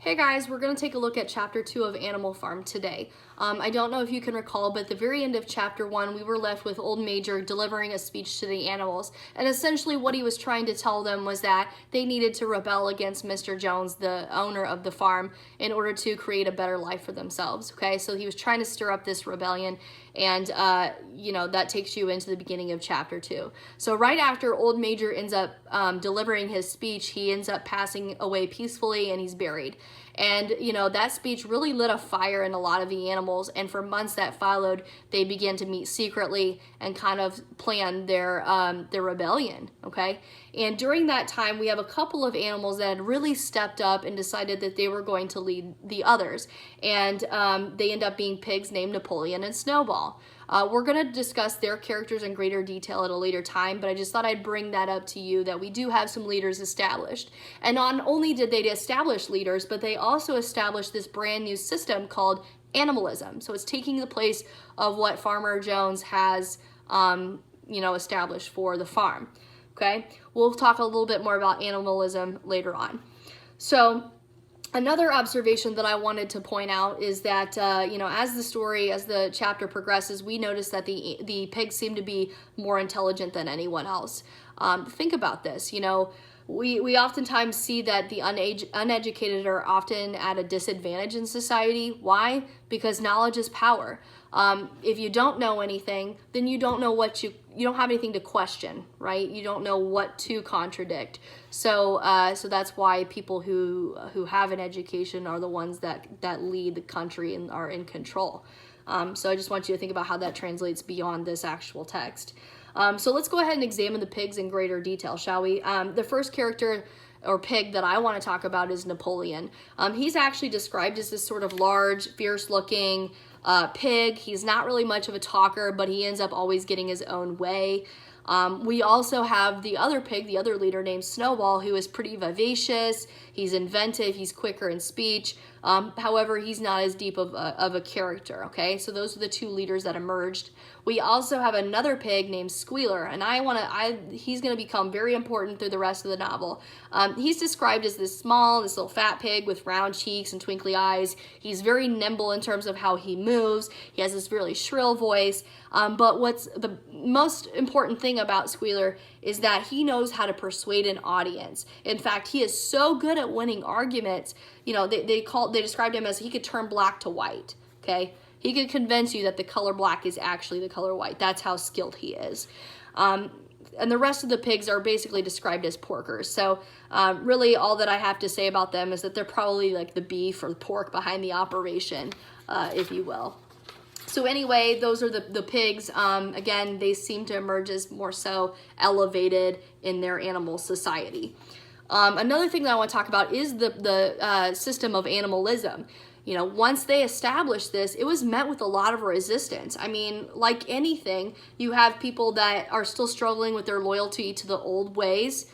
Hey guys, we're going to take a look at chapter 2 of Animal Farm today. I don't know if you can recall, but at the very end of chapter 1, we were left with Old Major delivering a speech to the animals. And essentially what he was trying to tell them was that they needed to rebel against Mr. Jones, the owner of the farm, in order to create a better life for themselves. Okay, so he was trying to stir up this rebellion, and that takes you into the beginning of chapter 2. So right after Old Major ends up delivering his speech, he ends up passing away peacefully and he's buried. And, that speech really lit a fire in a lot of the animals. And for months that followed, they began to meet secretly and kind of plan their rebellion, okay? And during that time, we have a couple of animals that had really stepped up and decided that they were going to lead the others. And they end up being pigs named Napoleon and Snowball. We're going to discuss their characters in greater detail at a later time, but I just thought I'd bring that up to you that we do have some leaders established. And not only did they establish leaders, but they also established this brand new system called animalism. So it's taking the place of what Farmer Jones has, established for the farm. Okay, we'll talk a little bit more about animalism later on. So another observation that I wanted to point out is that, as the chapter progresses, we notice that the pigs seem to be more intelligent than anyone else. Think about this, we oftentimes see that the uneducated are often at a disadvantage in society. Why? Because knowledge is power. If you don't know anything, then you don't know you don't have anything to question, right? You don't know what to contradict. So that's why people who have an education are the ones that lead the country and are in control. So I just want you to think about how that translates beyond this actual text. So let's go ahead and examine the pigs in greater detail, shall we? The first character or pig that I want to talk about is Napoleon. He's actually described as this sort of large, fierce-looking pig. He's not really much of a talker, but he ends up always getting his own way. We also have the other pig, the other leader named Snowball, who is pretty vivacious. He's inventive. He's quicker in speech. However, he's not as deep of a character, okay? So those are the two leaders that emerged. We also have another pig named Squealer, and he's going to become very important through the rest of the novel. He's described as this little fat pig with round cheeks and twinkly eyes. He's very nimble in terms of how he moves. He has this really shrill voice. But what's the most important thing about Squealer is that he knows how to persuade an audience. In fact, he is so good at winning arguments. They described him as he could turn black to white, okay? He could convince you that the color black is actually the color white. That's how skilled he is. And the rest of the pigs are basically described as porkers. So really all that I have to say about them is that they're probably like the beef or the pork behind the operation, if you will. So anyway, those are the pigs. Again, they seem to emerge as more so elevated in their animal society. Another thing that I want to talk about is the system of animalism. Once they established this, it was met with a lot of resistance. I mean, like anything, you have people that are still struggling with their loyalty to the old ways.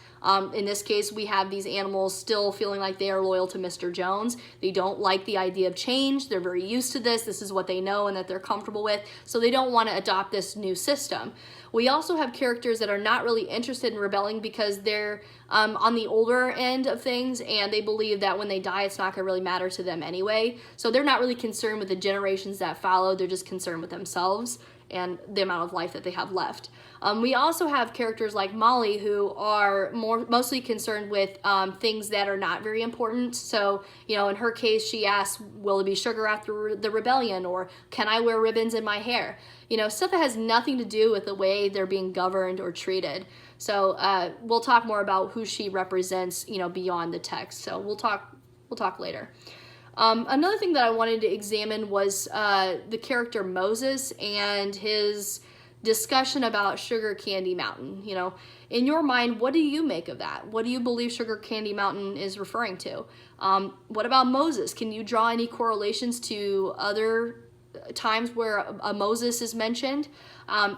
In this case, we have these animals still feeling like they are loyal to Mr. Jones. They don't like the idea of change. They're very used to this. This is what they know and that they're comfortable with. So they don't want to adopt this new system. We also have characters that are not really interested in rebelling because they're on the older end of things, and they believe that when they die, it's not going to really matter to them anyway. So they're not really concerned with the generations that follow. They're just concerned with themselves and the amount of life that they have left. We also have characters like Molly who are mostly concerned with things that are not very important. So, in her case, she asks, will there be sugar after the rebellion? Or can I wear ribbons in my hair? Stuff that has nothing to do with the way they're being governed or treated. So we'll talk more about who she represents, beyond the text. So we'll talk later. Another thing that I wanted to examine was the character Moses and his discussion about Sugar Candy Mountain. In your mind, what do you make of that? What do you believe Sugar Candy Mountain is referring to? What about Moses? Can you draw any correlations to other times where a Moses is mentioned?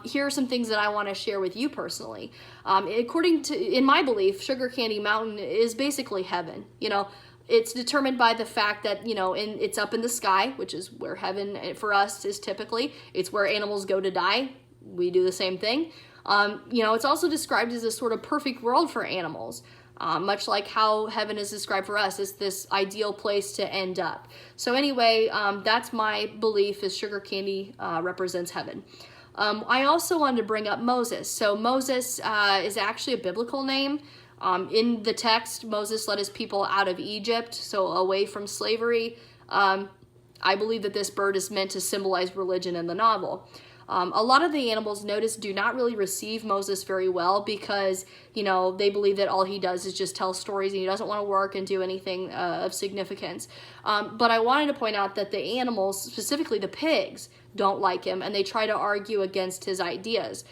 Here are some things that I want to share with you personally. In my belief, Sugar Candy Mountain is basically heaven. It's determined by the fact that, it's up in the sky, which is where heaven for us is typically. It's where animals go to die. We do the same thing. It's also described as a sort of perfect world for animals. much like how heaven is described for us. It's this ideal place to end up. So anyway, that's my belief, is sugar candy represents heaven. I also wanted to bring up Moses. So Moses is actually a biblical name. In the text, Moses led his people out of Egypt, so away from slavery. I believe that this bird is meant to symbolize religion in the novel. A lot of the animals, notice, do not really receive Moses very well because, they believe that all he does is just tell stories and he doesn't want to work and do anything of significance. But I wanted to point out that the animals, specifically the pigs, don't like him, and they try to argue against his ideas.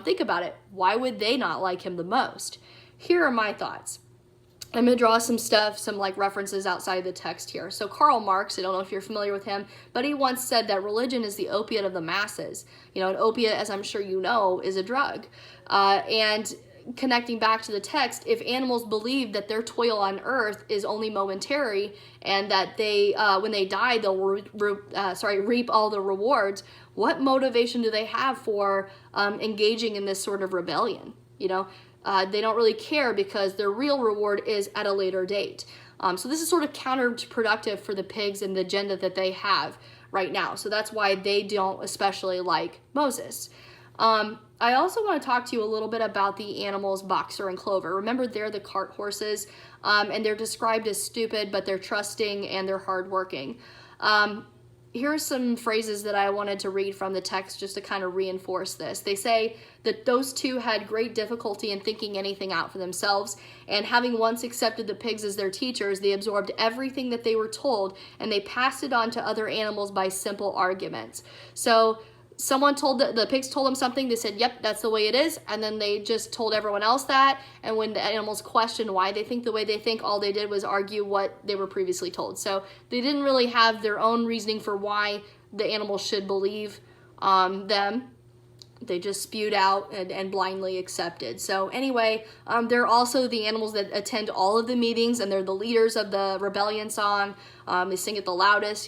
Think about it. Why would they not like him the most? Here are my thoughts. I'm going to draw some references outside the text here. So Karl Marx, I don't know if you're familiar with him, but he once said that religion is the opiate of the masses. An opiate, as I'm sure you know, is a drug. And connecting back to the text, if animals believe that their toil on earth is only momentary and that they, when they die, they'll reap all the rewards, what motivation do they have for engaging in this sort of rebellion? They don't really care because their real reward is at a later date. So this is sort of counterproductive for the pigs and the agenda that they have right now. So that's why they don't especially like Moses. I also want to talk to you a little bit about the animals Boxer and Clover. Remember, they're the cart horses, and they're described as stupid, but they're trusting and they're hardworking. Here are some phrases that I wanted to read from the text just to kind of reinforce this. They say that those two had great difficulty in thinking anything out for themselves, and having once accepted the pigs as their teachers, they absorbed everything that they were told, and they passed it on to other animals by simple arguments. So someone told the pigs told them something, they said, yep, that's the way it is, and then they just told everyone else that, and when the animals questioned why they think the way they think, all they did was argue what they were previously told. So they didn't really have their own reasoning for why the animals should believe them. They just spewed out and blindly accepted. So anyway, they're also the animals that attend all of the meetings, and they're the leaders of the rebellion song. They sing it the loudest,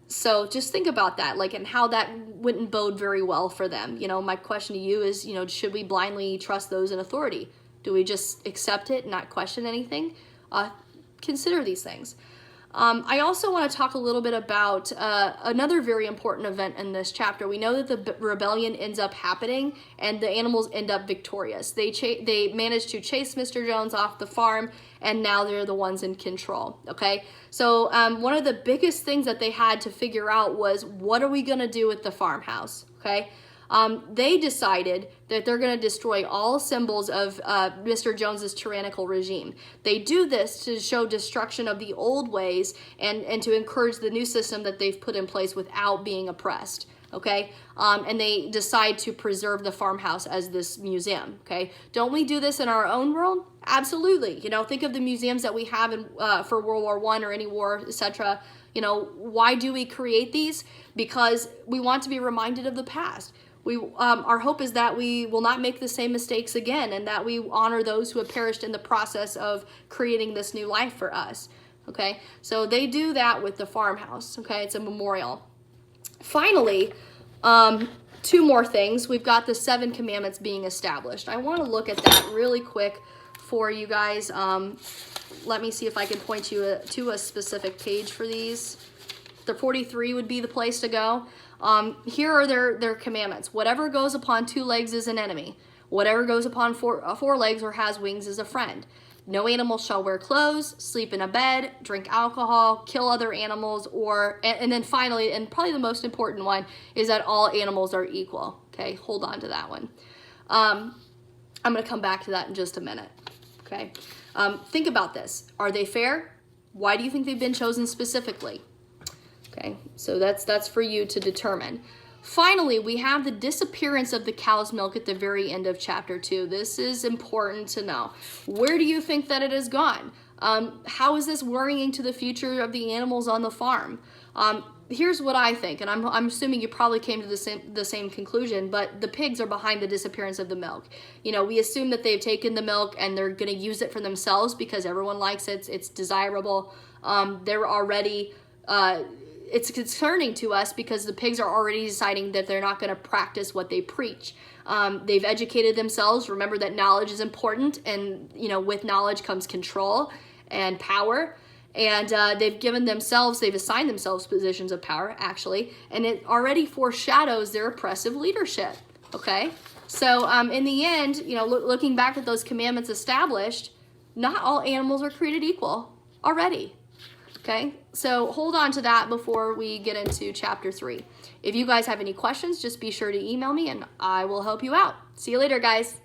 So just think about that, and how that wouldn't bode very well for them. My question to you is, should we blindly trust those in authority? Do we just accept it and not question anything? Consider these things. I also want to talk a little bit about another very important event in this chapter. We know that the rebellion ends up happening and the animals end up victorious. They managed to chase Mr. Jones off the farm, and now they're the ones in control, okay? So one of the biggest things that they had to figure out was, what are we going to do with the farmhouse, okay? They decided that they're going to destroy all symbols of Mr. Jones's tyrannical regime. They do this to show destruction of the old ways and to encourage the new system that they've put in place without being oppressed. Okay, and they decide to preserve the farmhouse as this museum. Okay, don't we do this in our own world? Absolutely. Think of the museums that we have for World War I or any war, etc. Why do we create these? Because we want to be reminded of the past. Our hope is that we will not make the same mistakes again, and that we honor those who have perished in the process of creating this new life for us. Okay, so they do that with the farmhouse. Okay, it's a memorial. Finally, two more things. We've got the 7 commandments being established. I want to look at that really quick for you guys. Let me see if I can point you to a specific page for these. The 43 would be the place to go. Here are their commandments. Whatever goes upon 2 legs is an enemy. Whatever goes upon 4 legs or has wings is a friend. No animal shall wear clothes, sleep in a bed, drink alcohol, kill other animals, and then finally, and probably the most important one, is that all animals are equal. Okay, hold on to that one. I'm going to come back to that in just a minute. Okay, think about this. Are they fair? Why do you think they've been chosen specifically? Okay, so that's for you to determine. Finally, we have the disappearance of the cow's milk at the very end of chapter 2. This is important to know. Where do you think that it has gone? How is this worrying to the future of the animals on the farm? Here's what I think, and I'm assuming you probably came to the same conclusion, but the pigs are behind the disappearance of the milk. We assume that they've taken the milk and they're going to use it for themselves because everyone likes it. It's desirable. They're already it's concerning to us because the pigs are already deciding that they're not going to practice what they preach. They've educated themselves. Remember that knowledge is important, and with knowledge comes control and power. And they've assigned themselves positions of power, actually, and it already foreshadows their oppressive leadership. Okay, so in the end, looking back at those commandments established, not all animals are created equal already. Okay, so hold on to that before we get into chapter 3. If you guys have any questions, just be sure to email me and I will help you out. See you later, guys.